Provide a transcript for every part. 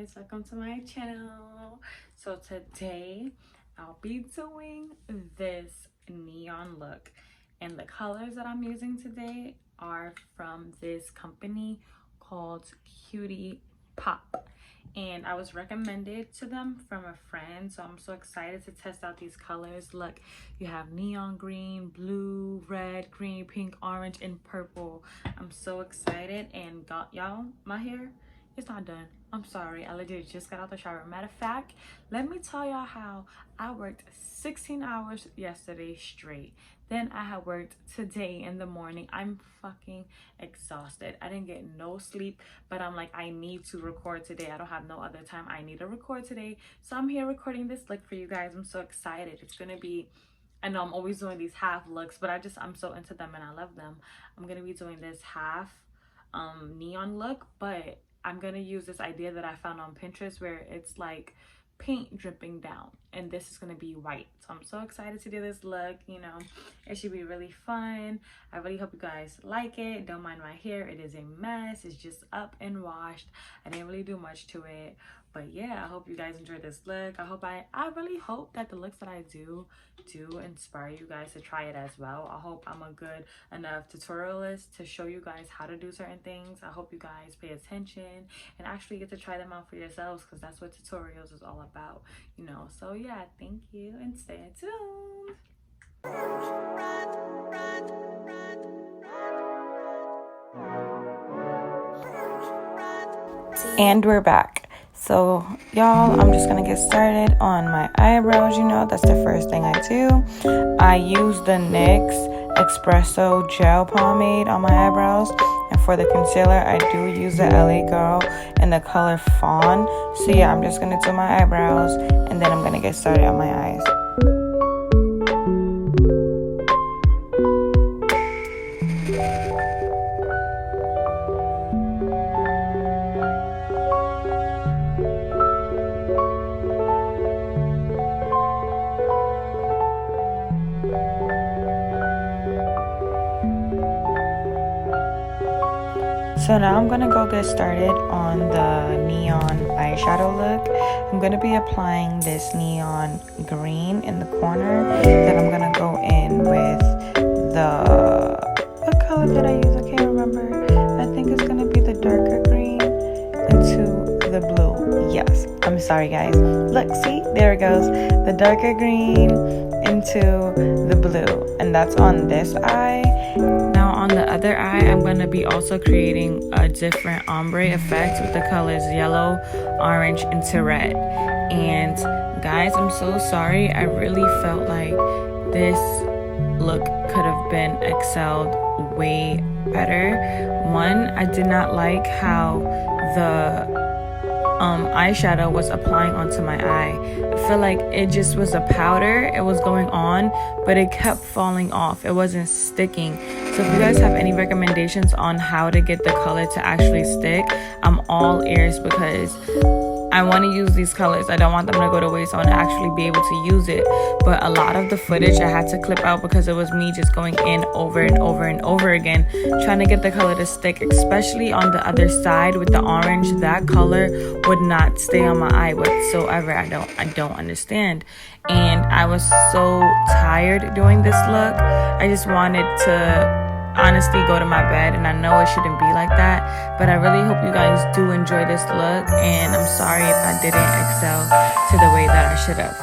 guys, welcome to my channel. So today I'll be doing this neon look, and the colors that I'm using today are from this company called Cutie Pop, and I was recommended to them from a friend, so I'm so excited to test out these colors. Look, you have neon green, blue, red, green, pink, orange, and purple. I'm so excited. And y'all, my hair, it's not done. I'm sorry, I literally just got out the shower. Matter of fact, let me tell y'all how I worked 16 hours yesterday straight. Then I had worked today in the morning. I'm fucking exhausted. I didn't get no sleep, but I'm like, I need to record today. I don't have no other time. I need to record today. So I'm here recording this look for you guys. I'm so excited. It's gonna be, I know I'm always doing these half looks, but I'm so into them and I love them. I'm gonna be doing this half neon look, but I'm gonna use this idea that I found on Pinterest where it's like paint dripping down, and this is gonna be white. So I'm so excited to do this look. You know, it should be really fun. I really hope you guys like it. Don't mind my hair, it is a mess. It's just up and washed. I didn't really do much to it, but yeah, I hope you guys enjoyed this look. I really hope that the looks that I do inspire you guys to try it as well. I hope I'm a good enough tutorialist to show you guys how to do certain things. I hope you guys pay attention and actually get to try them out for yourselves, because that's what tutorials is all about, you know. So yeah, thank you and stay tuned. And we're back. So y'all, I'm just gonna get started on my eyebrows. You know, that's the first thing I do. I use the NYX Espresso gel pomade on my eyebrows, and for the concealer I do use the L.A Girl in the color Fawn. So yeah, I'm just gonna do my eyebrows and then I'm gonna get started on my eyes. So now I'm gonna go get started on the neon eyeshadow look. I'm gonna be applying this neon green in the corner. Then I'm gonna go in with what color did I use? I can't remember. I think it's gonna be the darker green into the blue. Yes, I'm sorry guys. Look, see, there it goes. The darker green into the blue, and that's on this eye. Now on the other eye, I'm going to be also creating a different ombre effect with the colors yellow, orange, into red. And guys, I'm so sorry. I really felt like this look could have been excelled way better. One, I did not like how the eyeshadow was applying onto my eye. I feel like it just was a powder. It was going on, but it kept falling off. It wasn't sticking. So if you guys have any recommendations on how to get the color to actually stick, I'm all ears, because I want to use these colors. I don't want them to go to waste. I want to actually be able to use it. But a lot of the footage I had to clip out because it was me just going in over and over and over again, trying to get the color to stick, especially on the other side with the orange. That color would not stay on my eye whatsoever. I don't understand. And I was so tired doing this look. I just wanted to honestly go to my bed, and I know it shouldn't be like that, but I really hope you guys do enjoy this look, and I'm sorry if I didn't excel to the way that I should have.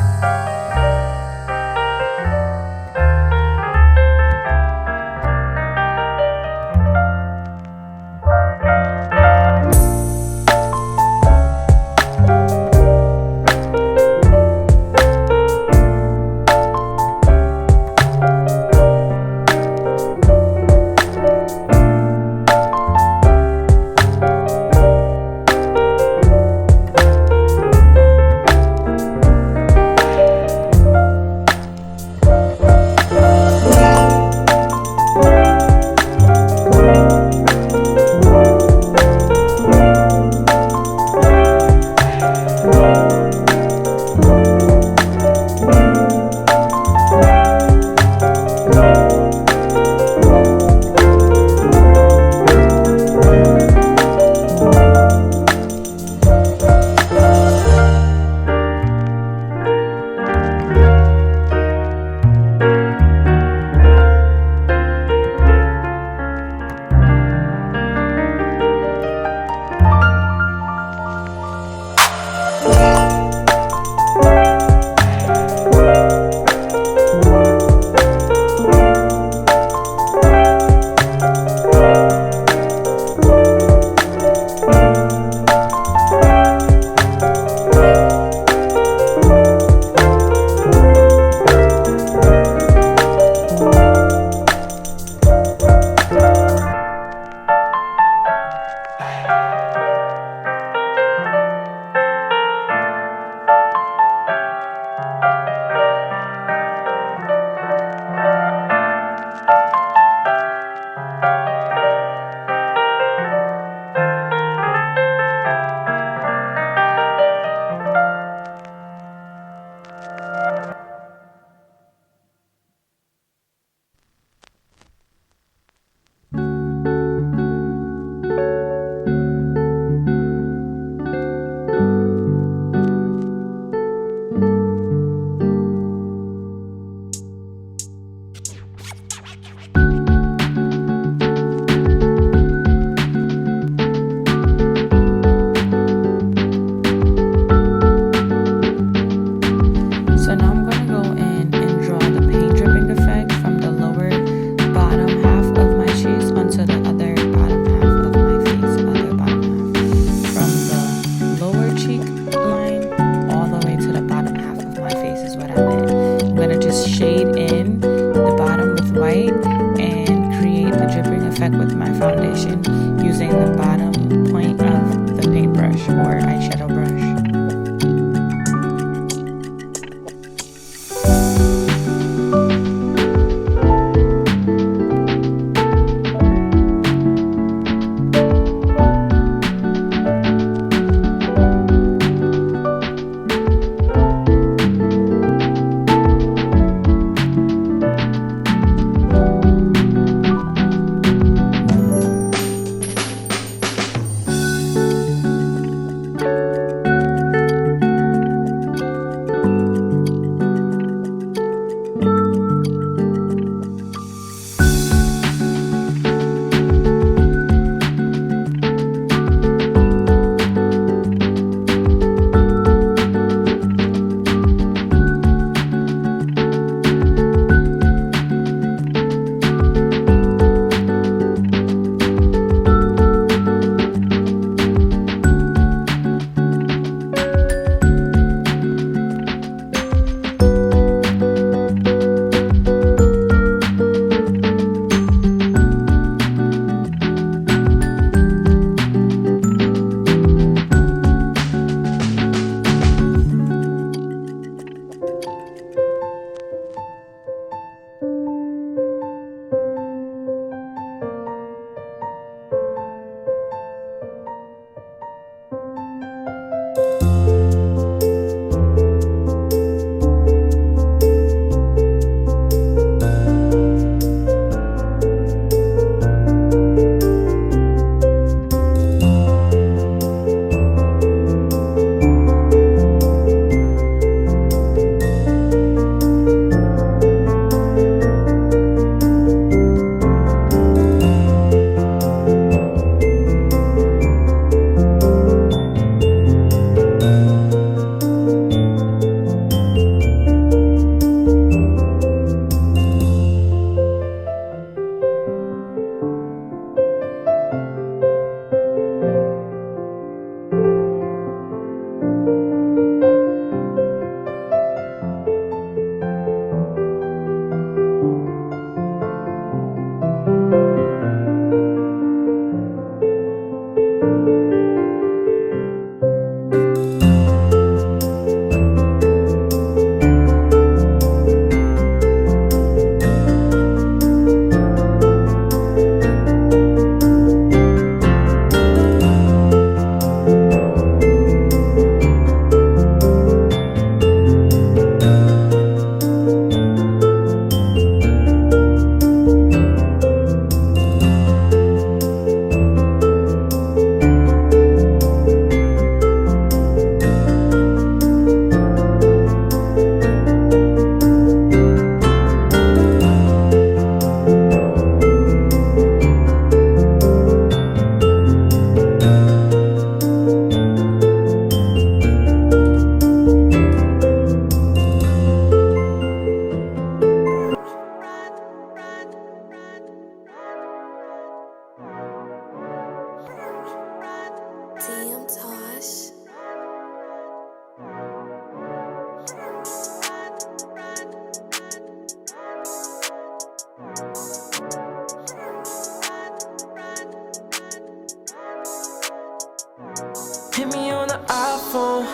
Hit me on the iPhone.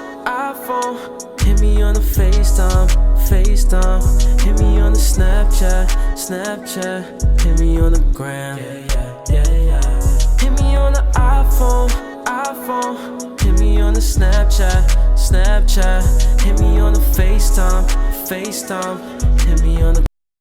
Hit me on the FaceTime. Hit me on the Snapchat. Hit me on the gram. Hit me on the iPhone. Hit me on the Snapchat. Hit me on the FaceTime. Hit me on the